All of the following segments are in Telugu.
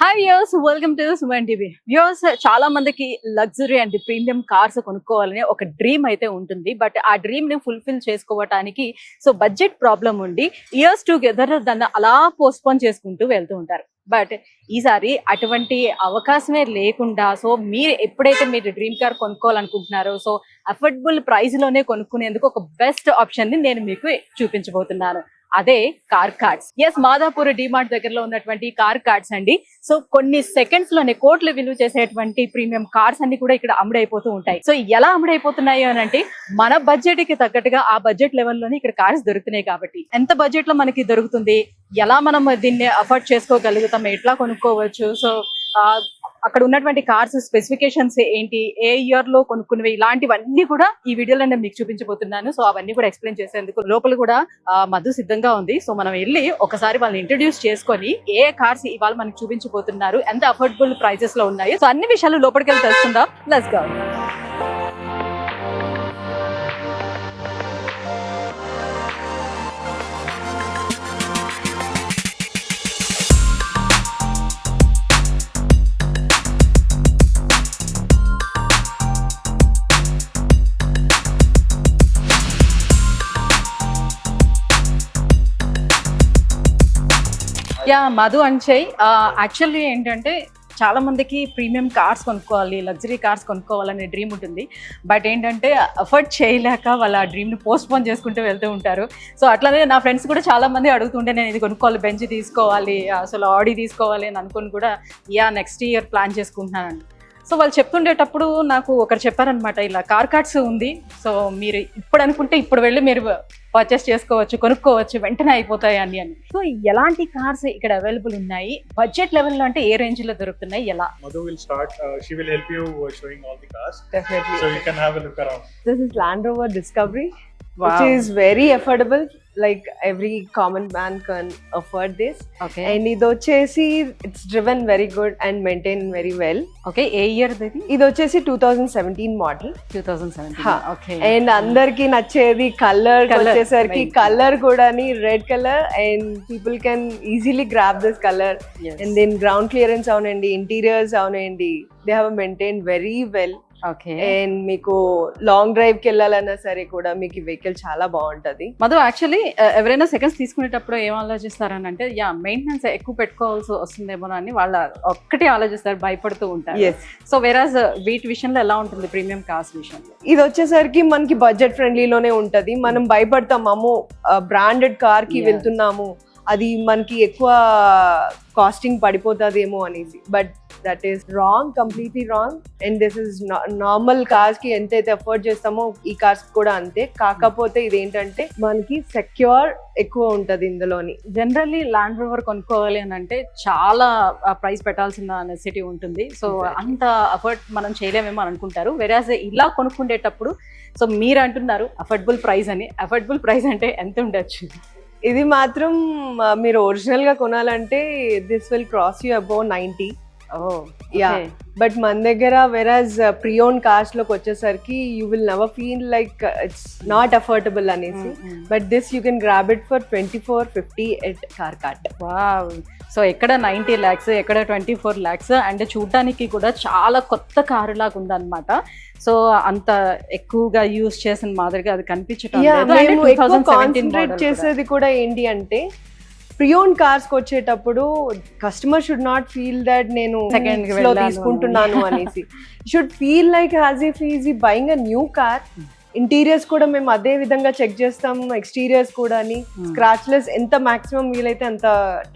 Hi viewers, welcome to Suman TV. Viewers, చాలా మందికి లగ్జరీ అండ్ ప్రీమియం కార్స్ కొనుక్కోవాలని ఒక డ్రీమ్ అయితే ఉంటుంది. బట్ ఆ డ్రీమ్ ని ఫుల్ఫిల్ చేసుకోవడానికి బడ్జెట్ ప్రాబ్లం ఉండి ఇయర్స్ టుగెదర్ దాన్ని అలా పోస్ట్పోన్ చేసుకుంటూ వెళ్తూ ఉంటారు. బట్ ఈసారి అటువంటి అవకాశమే లేకుండా మీరు ఎప్పుడైతే మీరు డ్రీమ్ కార్ కొనుక్కోవాలనుకుంటున్నారో అఫోర్డబుల్ ప్రైస్ లోనే కొనుక్కునేందుకు ఒక బెస్ట్ ఆప్షన్ ని నేను మీకు చూపించబోతున్నాను. అదే car cards. Yes, Madhapur DMart దగ్గరలో ఉన్నటువంటి కార్ కార్డ్స్ అండి. కొన్ని సెకండ్స్ లోనే కోట్లు విలువ చేసేటువంటి ప్రీమియం కార్స్ అన్ని కూడా ఇక్కడ అమ్ముడైపోతూ ఉంటాయి. ఎలా అమ్ముడైపోతున్నాయి అని అంటే మన బడ్జెట్ కి తగ్గట్టుగా ఆ బడ్జెట్ లెవెల్లోనే ఇక్కడ కార్స్ దొరుకుతున్నాయి. కాబట్టి ఎంత బడ్జెట్ లో మనకి దొరుకుతుంది, ఎలా మనం దీన్ని అఫోర్డ్ చేసుకోగలుగుతాం, ఎట్లా కొనుక్కోవచ్చు, అక్కడ ఉన్నటువంటి కార్స్ స్పెసిఫికేషన్స్ ఏంటి, ఏ ఇయర్ లో కొనుక్కున్నవి, ఇలాంటివన్నీ కూడా ఈ వీడియోలో నేను మీకు చూపించబోతున్నాను. అవన్నీ కూడా ఎక్స్ప్లెయిన్ చేసేందుకు లోపల కూడా మధు సిద్ధంగా ఉంది. మనం వెళ్ళి ఒకసారి వాళ్ళని ఇంట్రడ్యూస్ చేసుకొని ఏ కార్స్ ఇవాళ మనకి చూపించబోతున్నారు, ఎంత అఫోర్డబుల్ ప్రైజెస్ లో ఉన్నాయి, అన్ని విషయాలు లోపలికి వెళ్ళి తెలుసుకుందాం. Let's go. Yeah, Madhu and చెయ్. యాక్చువల్లీ ఏంటంటే చాలా మందికి ప్రీమియం కార్స్ కొనుక్కోవాలి, లగ్జరీ కార్స్ కొనుక్కోవాలనే డ్రీమ్ ఉంటుంది. బట్ ఏంటంటే అఫోర్డ్ చేయలేక వాళ్ళ ఆ డ్రీమ్ని పోస్ట్పోన్ చేసుకుంటూ వెళ్తూ ఉంటారు. అట్లానే నా ఫ్రెండ్స్ కూడా చాలా మంది అడుగుతుంటే నేను ఇది కొనుక్కోవాలి, బెంజ్ తీసుకోవాలి, అసలు ఆడి తీసుకోవాలి అని అనుకుని కూడా నెక్స్ట్ ఇయర్ ప్లాన్ చేసుకుంటున్నాను. వాళ్ళు చెప్తుండేటప్పుడు నాకు ఒకరు చెప్పారనమాట, ఇలా కార్ కార్డ్స్ ఉంది, మీరు ఇప్పుడు అనుకుంటే ఇప్పుడు వెళ్ళి మీరు పర్చేస్ చేసుకోవచ్చు, కొనుక్కోవచ్చు, వెంటనే అయిపోతాయి అని. ఎలాంటి కార్స్ ఇక్కడ అవైలబుల్ ఉన్నాయి, బడ్జెట్ లెవెల్ లో అంటే ఏ రేంజ్ లో దొరుకుతున్నాయి, ఎలా? Madhu will start. She will help you showing all the cars. Definitely. So you can have a look around. This is Land Rover Discovery, Wow. which is very affordable. Like every common man can afford this. Okay. And ido chesi it's driven very good and maintained very well. Okay, A year ఇది? Ido chesi 2017 model. 2017. Okay. And andarki nachedi color వచ్చేసరికి color కూడా ని red color and people can easily grab this color. Yes. And then ground clearance avunandi, interiors avunandi, they have maintained very well. Okay. And మీకు లాంగ్ డ్రైవ్ కి వెళ్ళాలన్నా సరే కూడా మీకు ఈ వెహికల్ చాలా బాగుంటది. మధు, యాక్చువల్లీ ఎవరైనా సెకండ్స్ తీసుకునేటప్పుడు ఏం ఆలోచిస్తారని అంటే మెయింటెనెన్స్ ఎక్కువ పెట్టుకోవాల్సి వస్తుందేమో అని వాళ్ళు ఒక్కటే ఆలోచిస్తారు, భయపడుతూ ఉంటారు. వేరాజ్ వీటి విషయంలో ఎలా ఉంటుంది ప్రీమియం కార్స్ విషయంలో? ఇది వచ్చేసరికి మనకి బడ్జెట్ ఫ్రెండ్లీలోనే ఉంటది. మనం భయపడతాం, అమ్మో బ్రాండెడ్ కార్ కి వెళ్తున్నాము, అది మనకి ఎక్కువ కాస్టింగ్ పడిపోతుందేమో అనేసి. But that is wrong, completely wrong. And this is normal cars కి ఎంతైతే అఫోర్డ్ చేస్తామో ఈ కార్స్ కూడా అంతే. కాకపోతే ఇదేంటంటే మనకి సెక్యూర్ ఎక్కువ ఉంటది ఇందులోని. జనరల్లీ ల్యాండ్ రోవర్ కొనుక్కోవాలి అని అంటే చాలా ప్రైస్ పెట్టాల్సిన నెసెసిటీ ఉంటుంది. అంత అఫోర్డ్ మనం చేయలేమేమో అని అనుకుంటారు. వెరాజ్ ఇలా కొనుక్కుండేటప్పుడు మీరు అంటున్నారు అఫోర్డబుల్ ప్రైస్ అని. అఫోర్డబుల్ ప్రైస్ అంటే ఎంత ఉండొచ్చు? ఇది మాత్రం మీరు ఒరిజినల్ గా కొనాలంటే this will cross you above 90. Yeah, but మన దగ్గర వెరాజ్ ప్రీ ఓన్ కార్స్ లోకి వచ్చేసరికి you will never feel like it's not affordable అనేసి. But this you can grab it for 2450 at CarKart. Wow. ఎక్కడ 90 lakhs, ఎక్కడ 24 lakhs, అండ్ చూడటానికి కూడా చాలా కొత్త కారు లాగా ఉందన్నమాట. అంత ఎక్కువగా యూజ్ చేసిన మాదిరిగా అది కనిపించటం లేదు. కాన్సన్ట్రేట్ చేసేది కూడా ఏంటి అంటే ప్రియోన్ కార్స్ కి వచ్చేటప్పుడు customer should not feel that నేను సెకండ్ లో తీసుకుంటున్నాను అనేసి. Should feel like as if is buying a new car. Interiors కూడా మేము అదే విధంగా చెక్ చేస్తాము, ఎక్స్టీరియర్స్ కూడా స్క్రాచ్లెస్ ఎంత మాక్సిమం వీలైతే అంత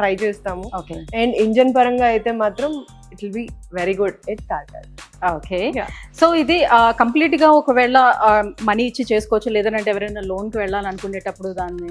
ట్రై చేస్తాము. అండ్ ఇంజన్ పరంగా అయితే మాత్రం it will be very good at car cart. Okay. ఇది కంప్లీట్ గా ఒకవేళ మనీ ఇచ్చి చేసుకోవచ్చు, లేదంటే ఎవరైనా లోన్ కి వెళ్ళాలనుకునేటప్పుడు దాన్ని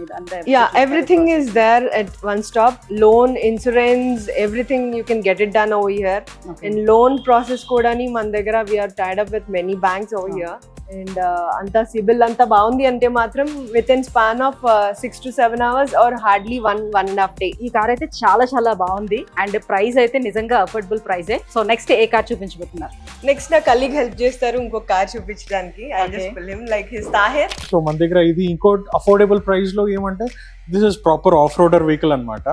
everything is there at one stop. Loan, insurance, everything you can get it done over here. And loan process కూడా మన దగ్గర we are tied up with many banks over here. And అంతా సిబిల్ అంతా బాగుంది అంటే మాత్రం with in span of 6 to 7 hours or hardly 1.5 days. ఈ కార్ అయితే చాలా చాలా బాగుంది అండ్ ప్రైస్ అయితే నిజంగా అఫోర్డబుల్ ప్రైజే. నెక్స్ట్ ఏ కార్ చూపించబోతున్నారు? నెక్స్ట్ నా కలీగ్ హెల్ప్ చేస్తారు ఇంకో కార్ చూపించడానికి. I just fill him like his Tahir. మన దగ్గర ఇది ఇంకో అఫోర్డబుల్ ప్రైస్ లో ఏమంటే this is proper off roader vehicle అన్నమాట.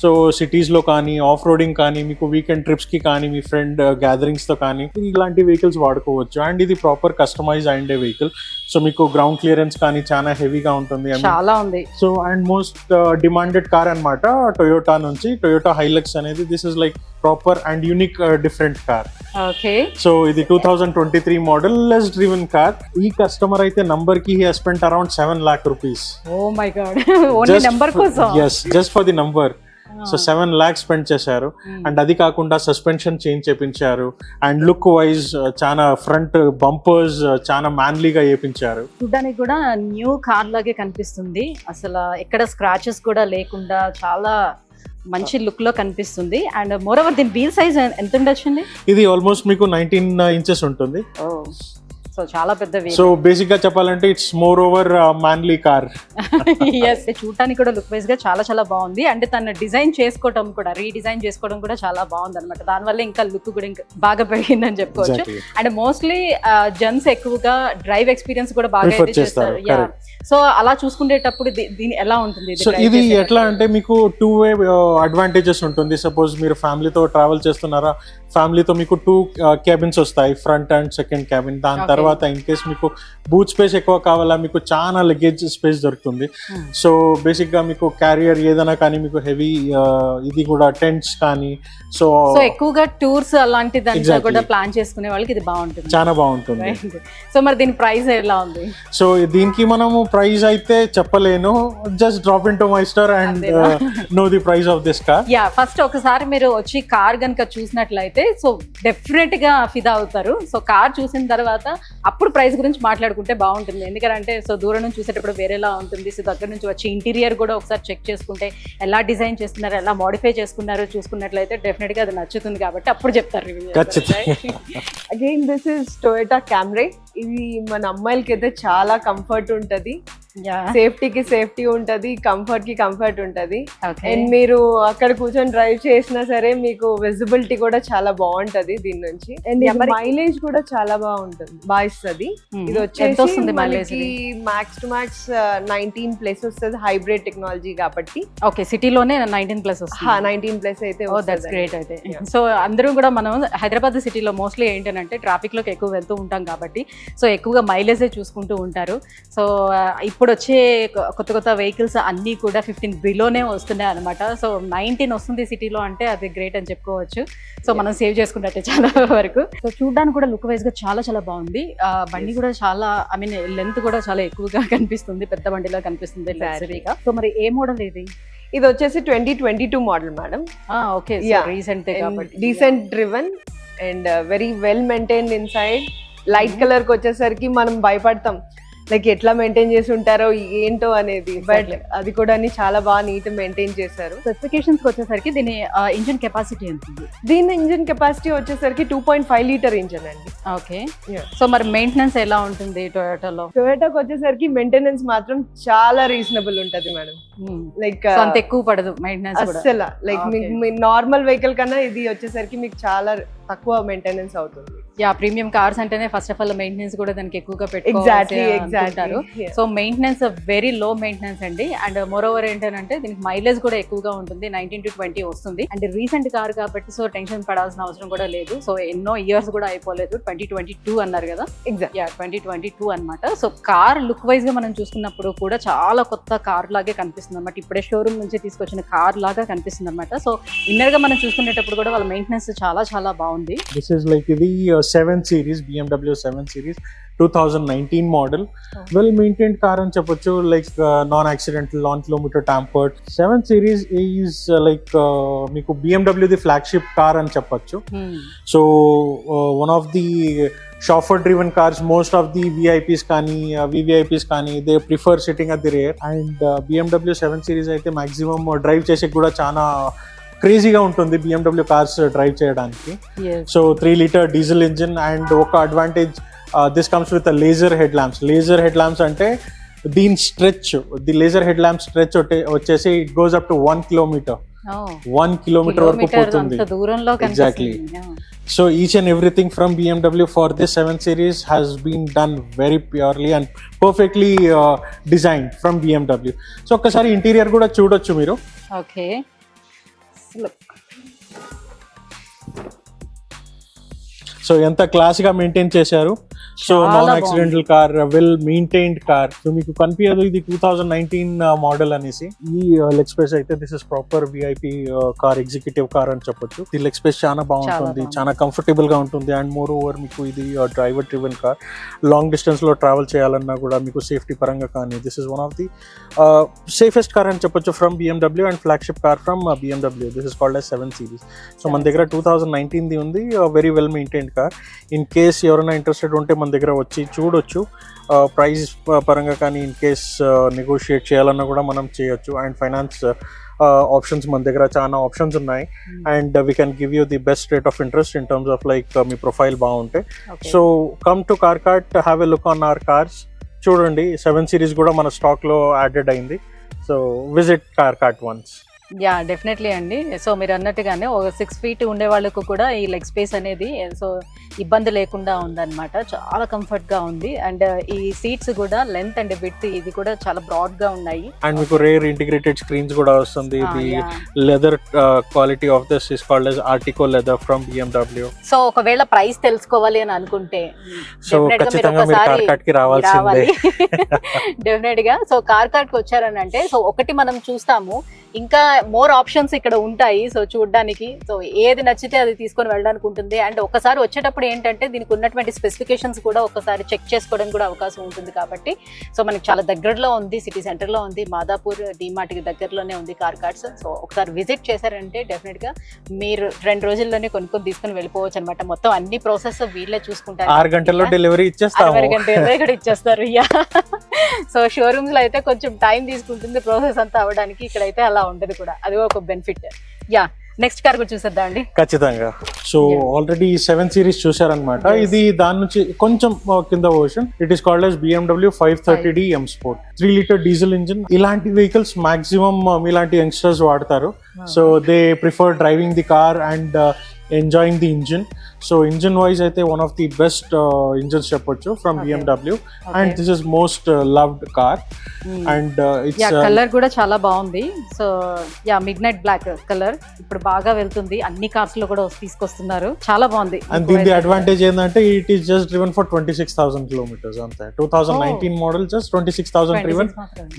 సో సిటీస్లో కానీ ఆఫ్ రోడింగ్ కానీ మీకు వీకెండ్ ట్రిప్స్కి కానీ మీ ఫ్రెండ్ గ్యాదరింగ్స్తో కానీ ఇలాంటి వెహికల్స్ వాడుకోవచ్చు. అండ్ ఇది ప్రాపర్ కస్టమైజ్ అయిండే వెహికల్. సో మీకు గ్రౌండ్ క్లియరెన్స్ కానీ చాలా హెవీగా ఉంటుంది. చాలా ఉంది. So and most demanded car అన్నమాట టొయోటా నుంచి, టొయోటా హైలక్స్ అనేది. This is like proper and unique different car. Okay. So ఇది 2023 మోడల్ లెస్ డ్రివెన్ కార్. ఈ కస్టమర్ అయితే నంబర్ కి he has spent around 7 lakh rupees. Oh my god, only number కోసం. yes, just for the number. So 7 lakhs spend చేశారు. అండ్ అది కాకుండా సస్పెన్షన్ చేంజ్ చేపించారు. అండ్ లుక్ వైజ్ చాలా ఫ్రంట్ బంపర్స్ చాలా మ్యాన్లీగా చేపించారు. చూడడానికి కూడా న్యూ కార్ లాగే కనిపిస్తుంది. అసలు ఎక్కడ స్క్రాచెస్ కూడా లేకుండా చాలా మంచి లుక్ లో కనిపిస్తుంది. అండ్ మోర్ ఓవర్ దీని వీల్ సైజ్ ఎంత ఉండొచ్చండి? ఇది ఆల్మోస్ట్ మీకు 19 inches ఉంటుంది. సో చాలా పెద్ద వీల్. సో బేసిక్ గా చెప్పాలంటే it's more over manly car. Yes, చూడటానికి కూడా లుక్ వైజ్ గా చాలా చాలా బాగుంది. అంటే తను డిజైన్ చేసుకోవడం కూడా, రీడిజైన్ చేసుకోవడం కూడా చాలా బాగుంది అనమాట. దానివల్ల ఇంకా లుక్ కూడా ఇంకా బాగా పెరిగిందని చెప్పుకోవచ్చు. అండ్ మోస్ట్లీ జెంట్స్ ఎక్కువగా డ్రైవ్ ఎక్స్పీరియన్స్ కూడా బాగా అయితే చేస్తారు. సో అలా చూసుకునేటప్పుడు దీని ఎలా ఉంటుంది? సో ఇది ఎట్లా అంటే మీకు 2-way అడ్వాంటేజెస్ ఉంటుంది. సపోజ్ మీరు ఫ్యామిలీతో ట్రావెల్ చేస్తున్నారా, ఫ్యామిలీతో మీకు 2 cabins వస్తాయి, ఫ్రంట్ అండ్ సెకండ్ క్యాబిన్. దాని తర్వాత ఇన్ కేస్ మీకు బూట్ స్పేస్ ఎక్కువ కావాలా, మీకు చాలా లగేజ్ స్పేస్ దొరుకుతుంది. సో బేసిక్ గా మీకు క్యారియర్ ఏదైనా కానీ మీకు హెవీ ఇది కూడా టెంట్స్ కానీ సో ఎక్కువగా టూర్స్ అలాంటి దాంట్లో కూడా ప్లాన్ చేసుకునే వాళ్ళకి ఇది బాగుంటుంది, చాలా బాగుంటుంది. సో మరి దీని ప్రైస్ ఎలా ఉంది? సో దీనికి మనము ప్రైస్ అయితే చెప్పలేను. Just drop in to my store and know the price of this car. Yeah, first ఒకసారి మీరు వచ్చి కార్ గనుక చూసినట్లయితే సో డెఫినెట్ గా ఫిదా అవుతారు. సో కార్ చూసిన తర్వాత అప్పుడు ప్రైస్ గురించి మాట్లాడుకుంటే బాగుంటుంది. ఎందుకంటే సో దూరం నుంచి చూసేటప్పుడు వేరేలా ఉంటుంది. సో దగ్గర నుంచి వచ్చి ఇంటీరియర్ కూడా ఒకసారి చెక్ చేసుకుంటే ఎలా డిజైన్ చేస్తున్నారు, ఎలా మోడిఫై చేసుకున్నారో చూసుకున్నట్లయితే డెఫినెట్ గా అది నచ్చుతుంది. కాబట్టి అప్పుడు చెప్తారు review. Again this is Toyota Camry. ఇది మన అమ్మాయిలకి అయితే చాలా కంఫర్ట్ ఉంటది, సేఫ్టీకి సేఫ్టీ ఉంటది, కంఫర్ట్ కి కంఫర్ట్ ఉంటది. అండ్ మీరు అక్కడ కూర్చొని డ్రైవ్ చేసినా సరే మీకు విజిబిలిటీ కూడా చాలా బాగుంటది దీని నుంచి. అండ్ మైలేజ్ కూడా చాలా బాగుంటుంది, బాగా ఇస్తుంది. ఇది వచ్చేసి మనకి మ్యాక్స్ టు మ్యాక్స్ 19+ వస్తుంది, హైబ్రిడ్ టెక్నాలజీ కాబట్టి. ఓకే, సిటీలోనే 19+ వస్తుంది. 19+ అయితే దట్స్ గ్రేట్. అయితే సో అందరూ కూడా మనం హైదరాబాద్ సిటీలో మోస్ట్లీ ఏంటంటే ట్రాఫిక్ లోకి ఎక్కువ వెళ్తూ ఉంటాం కాబట్టి సో ఎక్కువగా మైలేజే చూసుకుంటూ ఉంటారు. సో ఇప్పుడు వచ్చే కొత్త కొత్త వెహికల్స్ అన్నీ కూడా 15 బిలోనే వస్తున్నాయి అనమాట. సో 19 వస్తుంది సిటీలో అంటే అది గ్రేట్ అని చెప్పుకోవచ్చు. సో మనం సేవ్ చేసుకున్నట్టే చాలా వరకు. సో చూడడానికి కూడా లుక్ వైజ్ గా చాలా చాలా బాగుంది. బండి కూడా చాలా లెంత్ కూడా చాలా ఎక్కువగా కనిపిస్తుంది, పెద్ద బండిలో కనిపిస్తుంది లగ్జరీగా. సో మరి ఏ మోడల్ ఇది? ఇది వచ్చేసి 2022 మోడల్ మేడం. ఓకే, రీసెంట్ కాబట్టి decent driven and very well maintained inside. Light colour కి వచ్చేసరికి మనం భయపడతాం లైక్ ఎట్లా మెయింటైన్ చేసి ఉంటారో ఏంటో అనేది, బట్ అది కూడా చాలా బాగా నీట్ మెయింటైన్ చేశారు. స్పెసిఫికేషన్స్ వచ్చేసరికి దీని ఇంజిన్ కెపాసిటీ ఎంత ఉంది? దీని ఇంజిన్ కెపాసిటీ వచ్చేసరికి 2.5 లీటర్ ఇంజిన్ అండి. ఓకే, సో మరి మెయింటెనెన్స్ ఎలా ఉంటుంది టొయోటాలో? టొయోటాకి వచ్చేసరికి మెయింటెనెన్స్ మాత్రం చాలా రీజనబుల్ ఉంటది మేడం. లైక్ అంత ఎక్కువ పడదు మెయింటెనెన్స్ అసలు. లైక్ మీకు నార్మల్ వెహికల్ కన్నా ఇది వచ్చేసరికి మీకు చాలా తక్కువ మెయింటెనెన్స్ అవుతుంది. యా, ప్రీమియం కార్స్ అంటేనే ఫస్ట్ ఆఫ్ ఆల్ మెయింటెనెన్స్ కూడా దానికి ఎక్కువగా పెట్టుకుంటారు. So maintenance very low maintenance అండి. అండ్ మోర్ ఓవర్ ఏంటంటే దీనికి మైలేజ్ కూడా ఎక్కువగా ఉంటుంది, 19 to 20 వస్తుంది. అండ్ రీసెంట్ కార్ కాబట్టి సో టెన్షన్ పడాల్సిన అవసరం కూడా లేదు. సో ఎన్నో ఇయర్స్ కూడా అయిపోలేదు, 2022 అన్నారు కదా. ఎగ్జాక్ట్, యా 2022 అనమాట. సో కార్ లుక్ వైజ్ గా మనం చూసుకున్నప్పుడు కూడా చాలా కొత్త కార్ లాగే కనిపిస్తుంది అనమాట. ఇప్పుడే షోరూమ్ నుంచి తీసుకొచ్చిన కార్ లాగా కనిపిస్తుంది అనమాట. సో ఇన్నర్ గా మనం చూసుకునేటప్పుడు కూడా వాళ్ళ మెయింటెనెన్స్ చాలా చాలా బాగుంది. దిస్ ఇస్ లైక్ ఇది 7 Series, BMW 7 Series 2019 model. Well maintained car అని చెప్పొచ్చు. Like non accidental, non kilometer tampered. 7 Series is like మీకు BMW ది ఫ్లాగ్షిప్ కార్ అని చెప్పొచ్చు. So one of the chauffeur driven cars. Most of the VIPs కానీ VVIPs కానీ they prefer sitting at the rear. And BMW 7 Series అయితే మాక్సిమం డ్రైవ్ చేసే కూడా చాలా క్రేజీగా ఉంటుంది BMW కార్స్ డ్రైవ్ చేయడానికి. So 3 liter diesel engine. And ఒక advantage, this comes with laser head lamps. Laser head lamps అంటే దీని stretch, the laser head lamp stretch వచ్చేసి it goes up to 1 kilometer. 1 kilometer వరకు పోతుంది. Exactly. So each and everything from BMW for this 7 Series has been done very purely and perfectly designed from BMW. So ఒక్కసారి ఇంటీరియర్ కూడా చూడొచ్చు మీరు. ఓకే, అసలు సో ఎంత క్లాస్ గా మెయింటైన్ చేశారు. సో చాలా non accidental car, well maintained car. So మీకు కనిపించదు ఇది 2019 మోడల్ అనేసి. ఈ లెగ్ స్పేస్ అయితే this is proper VIP car, executive car అని చెప్పొచ్చు. ఈ లెగ్ స్పేస్ చాలా బాగుంటుంది, చాలా కంఫర్టబుల్ గా ఉంటుంది. అండ్ మోర్ ఓవర్ మీకు ఇది driver driven car. Long distance లో ట్రావెల్ చేయాలన్నా కూడా మీకు సేఫ్టీ పరంగా కానీ this is one of the safest car అని చెప్పొచ్చు from BMW and flagship car from BMW. This is called as 7 Series. So మన దగ్గర 2019 ది ఉంది, very well maintained car. In case ఎవరైనా ఇంట్రెస్టెడ్ ఉంటే మన దగ్గర వచ్చి చూడొచ్చు. ప్రైస్ పరంగా కానీ ఇన్ కేస్ నెగోషియేట్ చేయాలన్నా కూడా మనం చేయొచ్చు. అండ్ ఫైనాన్స్ ఆప్షన్స్ మన దగ్గర చాలా ఆప్షన్స్ ఉన్నాయి. And we can give you the best rate of interest in terms of like మీ ప్రొఫైల్ బాగుంటే. So come to CarKart, have a look on our cars. చూడండి 7 Series కూడా మన స్టాక్ లో యాడెడ్ అయింది. So visit CarKart once. Yeah definitely అండి. సో మీరు అన్నట్టుగానే ఒక 6 feet ఉండే వాళ్ళకు కూడా ఈ లెగ్ స్పేస్ అనేది సో ఇబ్బంది లేకుండా ఉందన్నమాట. చాలా కంఫర్ట్ గా ఉంది. అండ్ ఈ సీట్స్ కూడా లెంత్ అండ్ విడ్త్ ఇది కూడా చాలా బ్రాడ్ గా ఉన్నాయి. అండ్ మీకు రేర్ ఇంటిగ్రేటెడ్ స్క్రీన్స్ కూడా వస్తుంది. The leather quality of this is called as Artico leather from BMW. So ఒకవేళ ప్రైస్ తెలుసుకోవాలి అని అనుకుంటే సో ఖచ్చితంగా మీరు కార్కాట్ కి రావాల్సిందే. డెఫినెట్ గా. సో కార్కాట్ కి వచ్చారని అంటే సో ఒకటి మనం చూస్తాము, ఇంకా మోర్ ఆప్షన్స్ ఇక్కడ ఉంటాయి సో చూడడానికి. సో ఏది నచ్చితే అది తీసుకొని వెళ్ళడానికి ఉంటుంది. అండ్ ఒకసారి వచ్చేటప్పుడు ఏంటంటే దీనికి ఉన్నటువంటి స్పెసిఫికేషన్స్ కూడా ఒకసారి చెక్ చేసుకోవడానికి కూడా అవకాశం ఉంటుంది. కాబట్టి సో మనకి చాలా దగ్గరలో ఉంది, సిటీ సెంటర్లో ఉంది, మాదాపూర్ డిమార్ట్కి దగ్గరలోనే ఉంది కార్కాట్స్. సో ఒకసారి విజిట్ చేశారంటే డెఫినెట్గా మీరు 2 రోజుల్లోనే కొనుక్కొని తీసుకొని వెళ్ళిపోవచ్చు అనమాట. మొత్తం అన్ని ప్రాసెస్ వీళ్ళే చూసుకుంటారు. 6 గంటల్లో డెలివరీ ఇచ్చేస్తారు. 6 గంటల్లో ఇక్కడ ఇచ్చేస్తారు. సో షోరూమ్స్ లో అయితే కొంచెం టైం తీసుకుంటుంది ప్రాసెస్ అంతా అవ్వడానికి, ఇక్కడైతే అలా ఉండదు కూడా. అది ఒక బెనిఫిట్. యా నెక్స్ట్ కార్ కూడా చూసేద్దాం అండి. ఖచ్చితంగా. సో ఆల్రెడీ 7 Series చూసారనమాట. ఇది దాని నుంచి కొంచెం కింద version. It is called as BMW 530D M Sport 3 liter diesel engine. ఇలాంటి వెహికల్స్ మాక్సిమం ఇలాంటి యంగ్స్టర్స్ వాడతారు. So they prefer driving the car and enjoying the engine. So engine wise అయితే one of the best engines చెప్పొచ్చు from BMW. And this is most loved car. And it's colour కూడా చాలా బాగుంది. So yeah mid night black colour ఇప్పుడు బాగా వెళ్తుంది, అన్ని కార్స్ లో కూడా తీసుకొస్తున్నారు. చాలా బాగుంది. అండ్ దీని అడ్వాంటేజ్ ఏంటంటే it is just driven for 26,000 kilometers అంతే. 2019 model just 26,000 driven.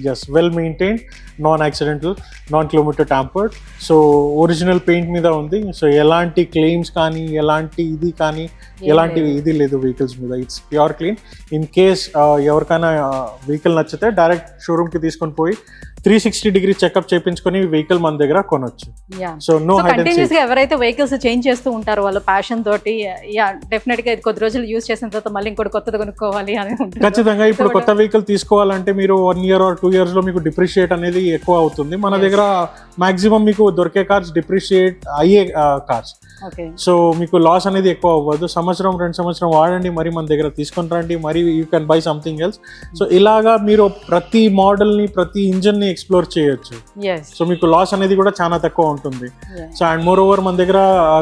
Just well maintained, non accidental, non kilometer tampered. So original paint మీద ఉంది. సో ఎలాంటి క్లెయిమ్స్ కానీ ఎలాంటి ఇది కానీ ఎలాంటి ఇది లేదు వెహికల్స్ మీద. It's pure clean. In case ఎవరికైనా వెహికల్ నచ్చితే డైరెక్ట్ షోరూమ్ కి తీసుకొని పోయి 360-degree చెకప్ చేయించుకొని వెహికల్ మన దగ్గర కొనొచ్చు. సో నో కంటిన్యూస్ గా ఎవరైతే వెహికల్స్ చేంజ్ చేస్తూ ఉంటారో వాళ్ళ ప్యాషన్ తోటి యా డెఫినెట్ గా కొద్ది రోజులు యూజ్ చేసిన తర్వాత మళ్ళీ ఇంకోటి కొత్తది కొనుక్కోవాలి అని ఉంటుంది. ఖచ్చితంగా. ఇప్పుడు కొత్త వెహికల్ తీసుకోవాలంటే మీరు 1 year or 2 years లో మీకు డిప్రిషియేట్ అనేది ఎక్కువ అవుతుంది. మన దగ్గర మాక్సిమం మీకు దొరికే కార్స్ డిప్రిషియేట్ అయ్యే కార్స్. సో మీకు లాస్ అనేది ఎక్కువ అవ్వదు. 1-2 సంవత్సరం వాడండి, మరి మన దగ్గర తీసుకొని రండి, మరి you can buy something else. So ఇలాగా మీరు ప్రతి మోడల్ ని ప్రతి ఇంజిన్ ని ఎక్స్ప్లోర్ చేయొచ్చు. సో మీకు లాస్ అనేది కూడా చాలా తక్కువ ఉంటుంది. సో అండ్ మోర్ ఓవర్ మన దగ్గర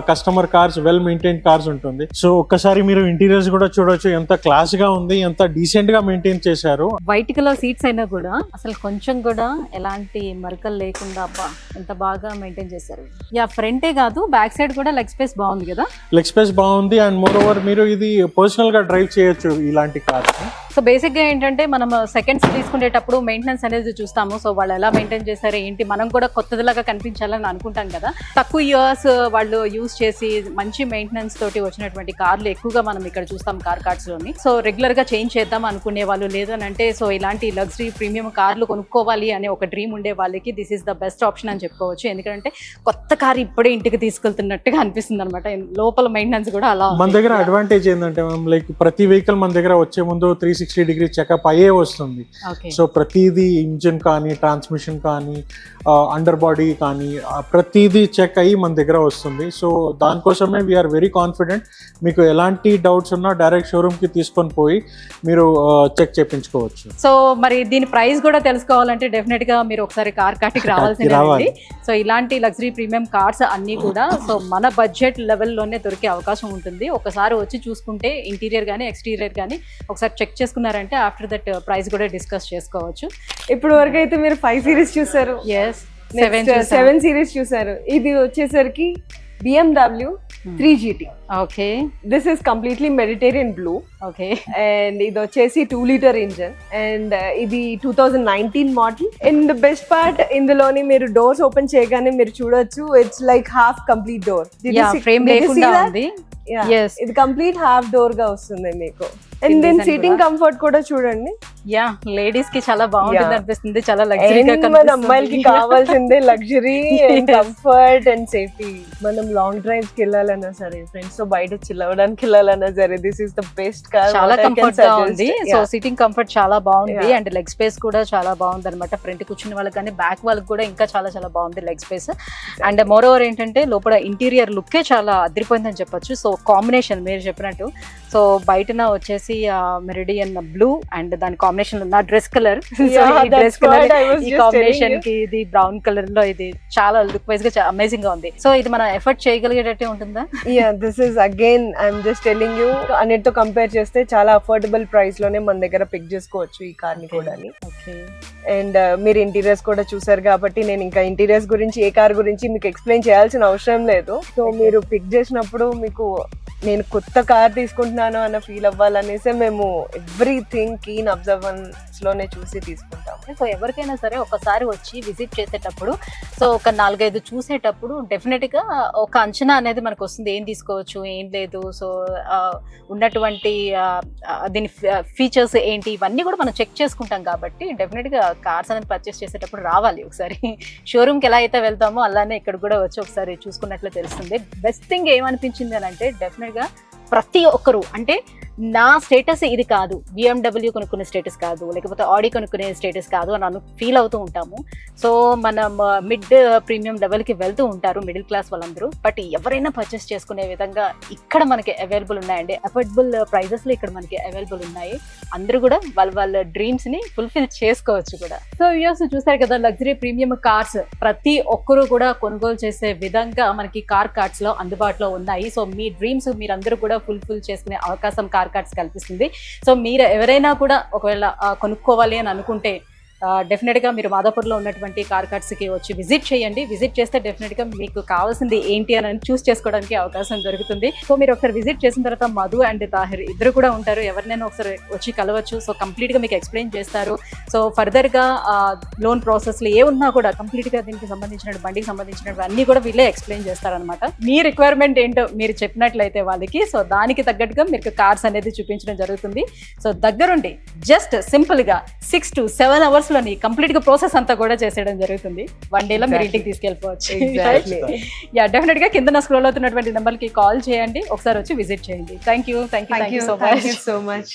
customer cars, well maintain cars ఉంటుంది. సో ఒక్కసారి మీరు ఇంటీరియర్స్ కూడా చూడొచ్చు, ఎంత క్లాస్ గా ఉంది, ఎంత డీసెంట్ గా మెయింటైన్ చేశారు. వైట్ కలర్ సీట్స్ అయినా కూడా అసలు కొంచెం కూడా ఎలాంటి మరకలు లేకుండా అబ్బా ఎంత బాగా మెయింటైన్ చేశారు. యా ఫ్రంటే కాదు బ్యాక్ సైడ్ కూడా లెగ్ స్పేస్ బాగుంది కదా. లెగ్ స్పేస్ బాగుంది. అండ్ మోర్ ఓవర్ మీరు ఇది పర్సనల్ గా డ్రైవ్ చేయొచ్చు ఇలాంటి కార్స్. సో బేసిక్ గా ఏంటంటే మనం సెకండ్స్ తీసుకునేటప్పుడు మెయింటెనెన్స్ అనేది చూస్తాము. సో వాళ్ళు ఎలా మెయింటైన్ చేశారు ఏంటి, మనం కూడా కొత్తదిలాగా కనిపించాలని అనుకుంటాం కదా. తక్కువ ఇయర్స్ వాళ్ళు యూజ్ చేసి మంచి మెయింటెనెన్స్ తోటి వచ్చినటువంటి కార్లు ఎక్కువగా మనం ఇక్కడ చూస్తాం కార్కాట్స్ లోని. సో రెగ్యులర్ గా చేంజ్ చేద్దాం అనుకునే వాళ్ళు, లేదనంటే సో ఇలాంటి లగ్జరీ ప్రీమియం కార్లు కొనుక్కోవాలి అనే ఒక డ్రీమ్ ఉండే వాళ్ళకి this is the best option అని చెప్పుకోవచ్చు. ఎందుకంటే కొత్త కార్ ఇప్పుడే ఇంటికి తీసుకెళ్తున్నట్టుగా అనిపిస్తుంది అనమాట. లోపల మెయింటెనెన్స్ కూడా అలా. మన దగ్గర అడ్వాంటేజ్ ఏంటంటే లైక్ ప్రతి వెహికల్ మన దగ్గర వచ్చే ముందు 360-degree చెకప్ అయ్యే వస్తుంది. సో ప్రతిదీ ఇంజిన్ కానీ, ట్రాన్స్మిషన్ కానీ, అండర్ బాడీ కానీ ప్రతిదీ చెక్ అయ్యి మన దగ్గర వస్తుంది. సో దానికోసమే వీఆర్ వెరీ కాన్ఫిడెంట్. మీకు ఎలాంటి డౌట్స్ ఉన్నా డైరెక్ట్ షోరూమ్ కి తీసుకొని పోయి మీరు చెక్ చేయించుకోవచ్చు. సో మరి దీని ప్రైస్ కూడా తెలుసుకోవాలంటే డెఫినెట్ గా మీరు ఒకసారి కార్కాట్కి రావాల్సిందే. సో ఇలాంటి లగ్జరీ ప్రీమియం కార్స్ అన్ని కూడా సో మన బడ్జెట్ లెవెల్లోనే దొరికే అవకాశం ఉంటుంది. ఒకసారి వచ్చి చూసుకుంటే ఇంటీరియర్ కానీ ఎక్స్టీరియర్ కానీ ఒకసారి చెక్ చేసుకున్నారంటే ఆఫ్టర్ దట్ ప్రైస్ కూడా డిస్కస్ చేసుకోవచ్చు. ఇప్పుడు వరకు అయితే మీరు 5 Series చూసారు. ఎస్ సెవెన్ సిరీస్ చూసారు. ఇది వచ్చేసరికి BMW 3GT. Okay this is completely Mediterranean blue okay and ఇది వచ్చేసి 2 లీటర్ ఇంజన్ అండ్ ఇది 2019 మోడల్. అండ్ బెస్ట్ పార్ట్ ఇందులోని మీరు డోర్స్ ఓపెన్ చేయగానే మీరు చూడొచ్చు it's like half complete door. Frame లేకుండా ఉంది. Yes. ఇది కంప్లీట్ హాఫ్ డోర్ గా వస్తుంది మీకు. అండ్ Design దెన్ సీటింగ్ కూడా. కంఫర్ట్ కూడా చూడండి. యా లేడీస్ కి చాలా బాగుంటుంది Yeah. అనిపిస్తుంది, చాలా లగ్జరీగా And మన అమ్మాయిలకి కావాల్సిందే luxury and comfort and safety. మనం లాంగ్ డ్రైవ్స్ కి వెళ్ళాలన్నా సరే, ఫ్రెండ్స్ తో బయట చిల్ అవ్వడానికి వెళ్ళాలన్నా సరే, this is the best car. చాలా కంఫర్ట్ గా ఉంది. సో సిట్టింగ్ కంఫర్ట్ చాలా బాగుంది Yeah. అండ్ లెగ్ స్పేస్ కూడా చాలా బాగుంది అనమాట. ఫ్రంట్ కూర్చున్న వాళ్ళకి కానీ బ్యాక్ వాళ్ళకి కూడా ఇంకా చాలా చాలా బాగుంది leg space. And more over ఏంటంటే లోపల ఇంటీరియర్ లుక్కే చాలా అదిరిపోయిందని చెప్పొచ్చు. సో కాంబినేషన్ మీరు చెప్పినట్టు, సో బయటన వచ్చేసి మెరిడియన్ బ్లూ అండ్ దాని కాంబినేషన్ నా డ్రెస్ కలర్, డ్రెస్ కలర్ ఈ కాంబినేషన్ కి ఇది బ్రౌన్ కలర్ లో ఇది చాలా లుక్ వైజ్ గా అమేజింగ్ గా ఉంది. సో ఇది మనం ఎఫర్ట్ చేయగలిగేటట్టే ఉంటుందా? This is again I'm just telling you, అన్నిటితో కంపేర్ చేస్తే చాలా అఫోర్డబుల్ ప్రైస్ లోనే మన దగ్గర పిక్ చేసుకోవచ్చు ఈ కార్ ని కూడా. ఓకే అండ్ మీరు ఇంటీరియర్స్ కూడా చూసారు కాబట్టి నేను ఇంకా ఇంటీరియర్స్ గురించి ఏ కార్ గురించి మీకు ఎక్స్ప్లెయిన్ చేయాల్సిన అవసరం లేదు. సో మీరు పిక్ చేసినప్పుడు మీకు నేను కొత్త కార్ తీసుకుంటున్నాను అన్న ఫీల్ అవ్వాలనేసి మేము ఎవ్రీథింగ్ కీన్ అబ్జర్వెన్స్ లోనే చూసి తీసుకుంటాము. సో ఎవరికైనా సరే ఒకసారి వచ్చి విజిట్ చేసేటప్పుడు, సో ఒక 4-5 చూసేటప్పుడు డెఫినెట్ గా ఒక అంచనా అనేది మనకు వస్తుంది, ఏం తీసుకోవచ్చు ఏం లేదు. సో ఉన్నటువంటి దీని ఫీచర్స్ ఏంటి ఇవన్నీ కూడా మనం చెక్ చేసుకుంటాం కాబట్టి డెఫినెట్ గా కార్స్ అనేది పర్చేస్ చేసేటప్పుడు రావాలి ఒకసారి. షోరూమ్కి ఎలా అయితే వెళ్తామో అలానే ఇక్కడ కూడా వచ్చి ఒకసారి చూసుకున్నట్లు తెలుస్తుంది. బెస్ట్ థింగ్ ఏమనిపించింది అని అంటే డెఫినెట్ గా ప్రతి ఒక్కరు అంటే నా స్టేటస్ ఇది కాదు, BMW కొనుక్కునే స్టేటస్ కాదు, లేకపోతే ఆడి కొనుక్కునే స్టేటస్ కాదు అని ఫీల్ అవుతూ ఉంటాము. సో మనం మిడ్ ప్రీమియం లెవెల్కి వెళ్తూ ఉంటారు మిడిల్ క్లాస్ వాళ్ళందరూ. బట్ ఎవరైనా పర్చేస్ చేసుకునే విధంగా ఇక్కడ మనకి అవైలబుల్ ఉన్నాయండి, అఫోర్డబుల్ ప్రైజెస్లో ఇక్కడ మనకి అవైలబుల్ ఉన్నాయి. అందరూ కూడా వాళ్ళ డ్రీమ్స్ని ఫుల్ఫిల్ చేసుకోవచ్చు కూడా. సో వ్యూయర్స్ చూసారు కదా, లగ్జరీ ప్రీమియం కార్స్ ప్రతి ఒక్కరూ కూడా కొనుగోలు చేసే విధంగా మనకి కార్ కార్ట్స్లో అందుబాటులో ఉన్నాయి. సో మీ డ్రీమ్స్ మీరందరూ కూడా ఫుల్ఫిల్ చేసుకునే అవకాశం కార్ కార్ట్స్ కల్పిస్తుంది. సో మీరు ఎవరైనా కూడా ఒకవేళ కొనుక్కోవాలి అని అనుకుంటే డెఫినెట్గా మీరు మాదాపూర్లో ఉన్నటువంటి కార్ కార్ట్స్కి వచ్చి విజిట్ చేయండి. విజిట్ చేస్తే డెఫినెట్గా మీకు కావాల్సింది ఏంటి అని చూస్ చేసుకోవడానికి అవకాశం దొరుకుతుంది. సో మీరు ఒకసారి విజిట్ చేసిన తర్వాత మధు అండ్ తాహిర్ ఇద్దరు కూడా ఉంటారు, ఎవరినైనా ఒకసారి వచ్చి కలవచ్చు. సో కంప్లీట్గా మీకు ఎక్స్ప్లెయిన్ చేస్తారు. సో ఫర్దర్గా లోన్ ప్రాసెస్లు ఏ ఉన్నా కూడా కంప్లీట్గా దీనికి సంబంధించిన బండికి సంబంధించినవి అన్నీ కూడా వీళ్ళే ఎక్స్ప్లెయిన్ చేస్తారనమాట. మీ రిక్వైర్మెంట్ ఏంటో మీరు చెప్పినట్లయితే వాళ్ళకి, సో దానికి తగ్గట్టుగా మీకు కార్స్ అనేది చూపించడం జరుగుతుంది. సో దగ్గరుండి జస్ట్ సింపుల్గా 6 to 7 hours లోని కంప్లీట్ గా ప్రాసెస్ అంతా కూడా చేసేయడం జరుగుతుంది. 1 day లో మీరు ఇంటికి తీసుకెళ్ళిపోవచ్చు. యా డెఫినెట్ గా కింద స్క్రోల్ అవుతున్నటువంటి నెంబర్ కి కాల్ చేయండి, ఒకసారి వచ్చి విజిట్ చేయండి. Thank you so much.